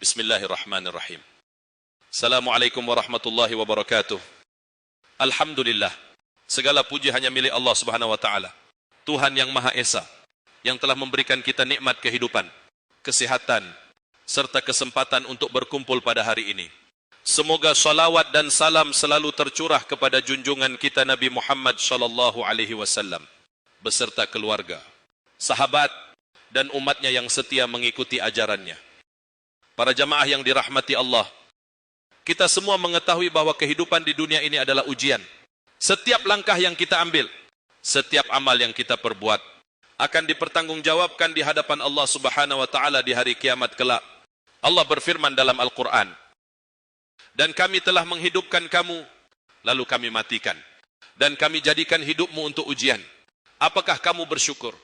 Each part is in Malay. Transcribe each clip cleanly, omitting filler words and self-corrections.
Bismillahirrahmanirrahim. Assalamualaikum warahmatullahi wabarakatuh. Alhamdulillah, segala puji hanya milik Allah Subhanahu wa taala, Tuhan yang Maha Esa, yang telah memberikan kita nikmat kehidupan, kesehatan, serta kesempatan untuk berkumpul pada hari ini. Semoga salawat dan salam selalu tercurah kepada junjungan kita Nabi Muhammad sallallahu alaihi wasallam beserta keluarga, sahabat dan umatnya yang setia mengikuti ajarannya. Para jamaah yang dirahmati Allah, kita semua mengetahui bahwa kehidupan di dunia ini adalah ujian. Setiap langkah yang kita ambil, setiap amal yang kita perbuat akan dipertanggungjawabkan di hadapan Allah Subhanahu wa taala di hari kiamat kelak. Allah berfirman dalam Al-Qur'an, "Dan kami telah menghidupkan kamu, lalu kami matikan, dan kami jadikan hidupmu untuk ujian. Apakah kamu bersyukur?"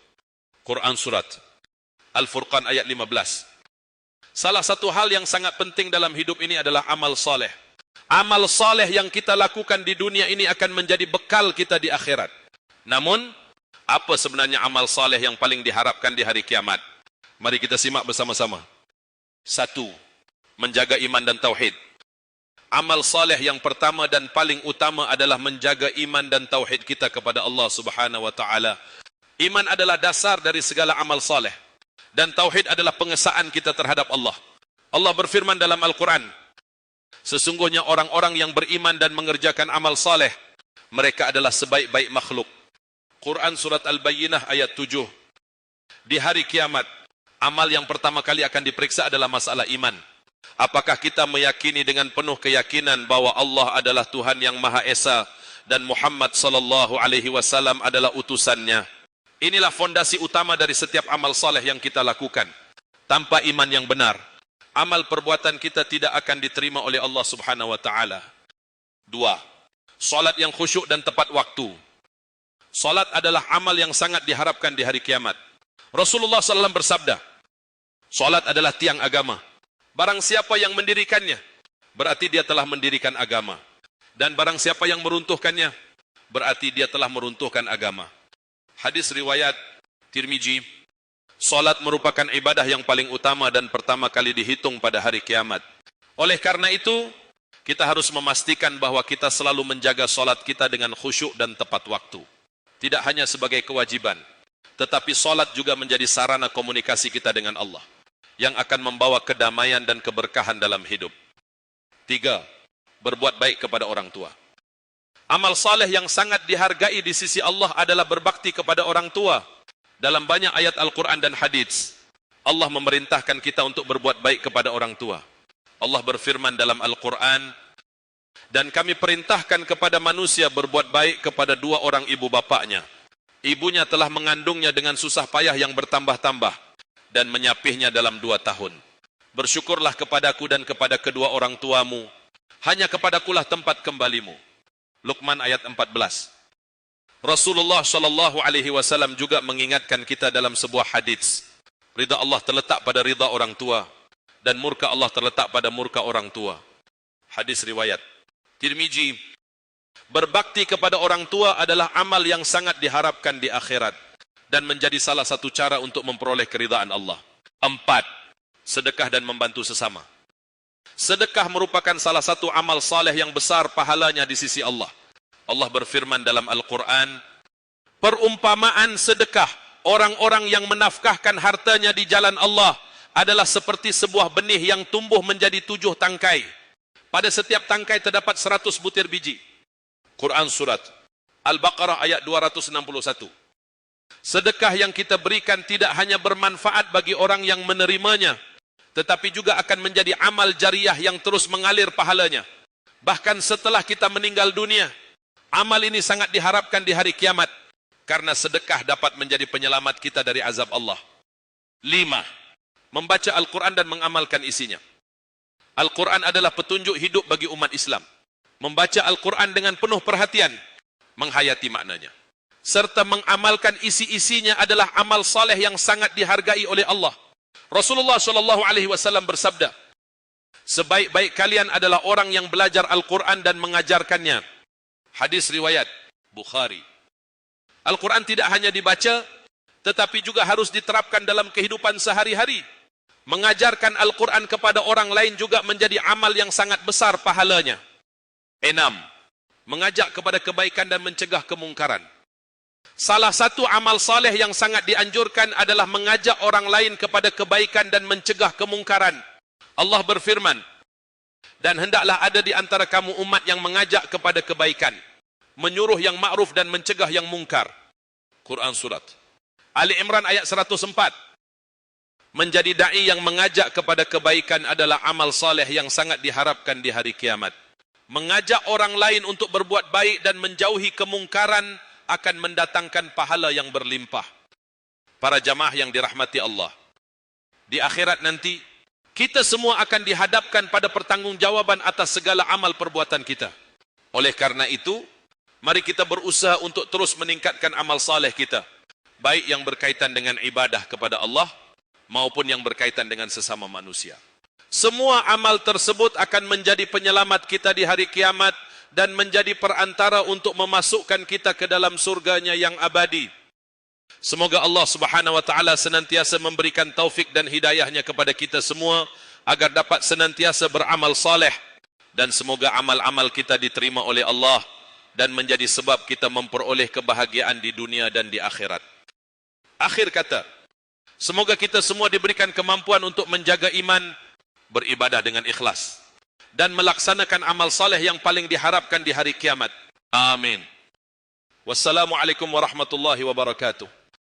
Quran Surat Al-Furqan ayat 15. Salah satu hal yang sangat penting dalam hidup ini adalah amal saleh. Amal saleh yang kita lakukan di dunia ini akan menjadi bekal kita di akhirat. Namun, apa sebenarnya amal saleh yang paling diharapkan di hari kiamat? Mari kita simak bersama-sama. 1. Menjaga iman dan tauhid. Amal saleh yang pertama dan paling utama adalah menjaga iman dan tauhid kita kepada Allah Subhanahu wa taala. Iman adalah dasar dari segala amal saleh. Dan tauhid adalah pengesaan kita terhadap Allah. Allah berfirman dalam Al-Quran, sesungguhnya orang-orang yang beriman dan mengerjakan amal saleh, mereka adalah sebaik-baik makhluk. Quran Surat Al-Bayyinah ayat 7. Di hari kiamat, amal yang pertama kali akan diperiksa adalah masalah iman. Apakah kita meyakini dengan penuh keyakinan bahwa Allah adalah Tuhan yang Maha Esa dan Muhammad sallallahu alaihi wasallam adalah utusannya? Inilah fondasi utama dari setiap amal saleh yang kita lakukan. Tanpa iman yang benar, amal perbuatan kita tidak akan diterima oleh Allah Subhanahu wa taala. 2. Salat yang khusyuk dan tepat waktu. Salat adalah amal yang sangat diharapkan di hari kiamat. Rasulullah SAW bersabda, salat adalah tiang agama. Barang siapa yang mendirikannya, berarti dia telah mendirikan agama. Dan barang siapa yang meruntuhkannya, berarti dia telah meruntuhkan agama. Hadis riwayat Tirmizi, salat merupakan ibadah yang paling utama dan pertama kali dihitung pada hari kiamat. Oleh karena itu, kita harus memastikan bahwa kita selalu menjaga salat kita dengan khusyuk dan tepat waktu. Tidak hanya sebagai kewajiban, tetapi salat juga menjadi sarana komunikasi kita dengan Allah, yang akan membawa kedamaian dan keberkahan dalam hidup. 3. Berbuat baik kepada orang tua. Amal saleh yang sangat dihargai di sisi Allah adalah berbakti kepada orang tua. Dalam banyak ayat Al-Quran dan hadis, Allah memerintahkan kita untuk berbuat baik kepada orang tua. Allah berfirman dalam Al-Quran, dan kami perintahkan kepada manusia berbuat baik kepada dua orang ibu bapaknya. Ibunya telah mengandungnya dengan susah payah yang bertambah-tambah, dan menyapihnya dalam 2 tahun. Bersyukurlah kepadaku dan kepada kedua orang tuamu, hanya kepadakulah tempat kembalimu. Luqman ayat 14. Rasulullah sallallahu alaihi wasallam juga mengingatkan kita dalam sebuah hadis, ridha Allah terletak pada ridha orang tua dan murka Allah terletak pada murka orang tua. Hadis riwayat Tirmizi. Berbakti kepada orang tua adalah amal yang sangat diharapkan di akhirat dan menjadi salah satu cara untuk memperoleh keridhaan Allah. 4. Sedekah dan membantu sesama. Sedekah merupakan salah satu amal saleh yang besar pahalanya di sisi Allah. Allah berfirman dalam Al-Quran, perumpamaan sedekah orang-orang yang menafkahkan hartanya di jalan Allah adalah seperti sebuah benih yang tumbuh menjadi 7 tangkai. Pada setiap tangkai terdapat 100 butir biji. Quran Surat Al-Baqarah ayat 261. Sedekah yang kita berikan tidak hanya bermanfaat bagi orang yang menerimanya, tetapi juga akan menjadi amal jariah yang terus mengalir pahalanya. Bahkan setelah kita meninggal dunia, amal ini sangat diharapkan di hari kiamat, karena sedekah dapat menjadi penyelamat kita dari azab Allah. 5. Membaca Al-Quran dan mengamalkan isinya. Al-Quran adalah petunjuk hidup bagi umat Islam. Membaca Al-Quran dengan penuh perhatian, menghayati maknanya, serta mengamalkan isi-isinya adalah amal saleh yang sangat dihargai oleh Allah. Rasulullah SAW bersabda, sebaik-baik kalian adalah orang yang belajar Al-Quran dan mengajarkannya. Hadis riwayat Bukhari. Al-Quran tidak hanya dibaca, tetapi juga harus diterapkan dalam kehidupan sehari-hari. Mengajarkan Al-Quran kepada orang lain juga menjadi amal yang sangat besar pahalanya. 6. Mengajak kepada kebaikan dan mencegah kemungkaran. Salah satu amal saleh yang sangat dianjurkan adalah mengajak orang lain kepada kebaikan dan mencegah kemungkaran. Allah berfirman, dan hendaklah ada di antara kamu umat yang mengajak kepada kebaikan, menyuruh yang ma'ruf dan mencegah yang mungkar. Quran Surat Ali Imran ayat 104. Menjadi da'i yang mengajak kepada kebaikan adalah amal saleh yang sangat diharapkan di hari kiamat. Mengajak orang lain untuk berbuat baik dan menjauhi kemungkaran akan mendatangkan pahala yang berlimpah. Para jamaah yang dirahmati Allah, di akhirat nanti kita semua akan dihadapkan pada pertanggungjawaban atas segala amal perbuatan kita. Oleh karena itu, mari kita berusaha untuk terus meningkatkan amal saleh kita, baik yang berkaitan dengan ibadah kepada Allah maupun yang berkaitan dengan sesama manusia. Semua amal tersebut akan menjadi penyelamat kita di hari kiamat dan menjadi perantara untuk memasukkan kita ke dalam surganya yang abadi. Semoga Allah Subhanahu wa taala senantiasa memberikan taufik dan hidayahnya kepada kita semua agar dapat senantiasa beramal saleh, dan semoga amal-amal kita diterima oleh Allah dan menjadi sebab kita memperoleh kebahagiaan di dunia dan di akhirat. Akhir kata, semoga kita semua diberikan kemampuan untuk menjaga iman, beribadah dengan ikhlas, dan melaksanakan amal saleh yang paling diharapkan di hari kiamat. Amin. Wassalamualaikum warahmatullahi wabarakatuh.